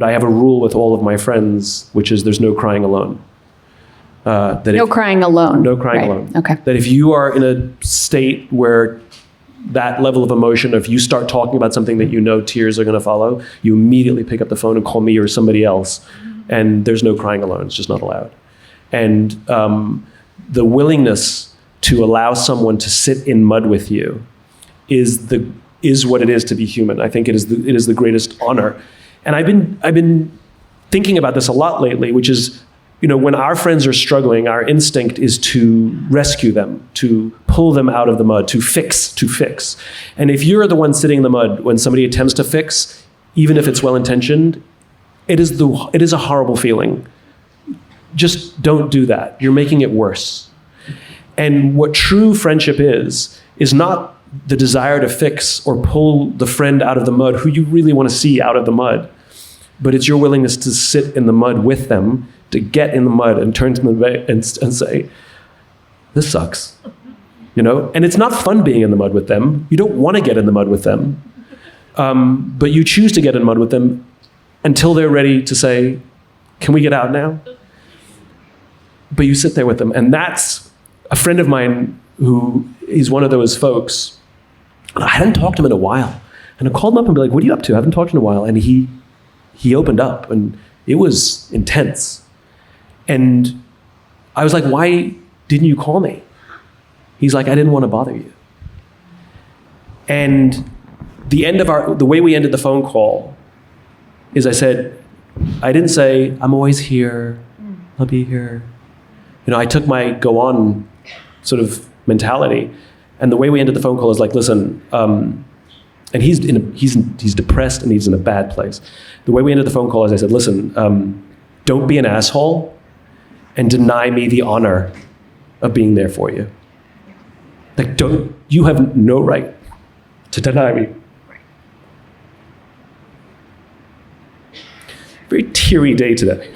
I have a rule with all of my friends, which is there's no crying alone. No crying alone. No crying Right. alone. Okay. That if you are in a state where that level of emotion, if you start talking about something that you know tears are going to follow, you immediately pick up the phone and call me or somebody else. And there's no crying alone. It's just not allowed. And the willingness to allow someone to sit in mud with you is what it is to be human. I think it is the greatest honor. And I've been thinking about this a lot lately, which is, when our friends are struggling, our instinct is to rescue them, to pull them out of the mud, to fix. And if you're the one sitting in the mud when somebody attempts to fix, even if it's well-intentioned, it is a horrible feeling. Just don't do that. You're making it worse. And what true friendship is not the desire to fix or pull the friend out of the mud who you really want to see out of the mud, but it's your willingness to sit in the mud with them, to get in the mud and turn to them and say, this sucks. And it's not fun being in the mud with them. You don't want to get in the mud with them, but you choose to get in the mud with them until they're ready to say, can we get out now? But you sit there with them. And that's a friend of mine who is one of those folks. I hadn't talked to him in a while. And I called him up and be like, what are you up to? I haven't talked to him in a while. And he opened up, and it was intense. And I was like, why didn't you call me? He's like, I didn't want to bother you. And the way we ended the phone call is I didn't say, I'm always here, I'll be here. I took my go on sort of mentality. And the way we ended the phone call is like, listen, and he's depressed and he's in a bad place. The way we ended the phone call is I said, listen, don't be an asshole and deny me the honor of being there for you. Like, you have no right to deny me. Very teary day today.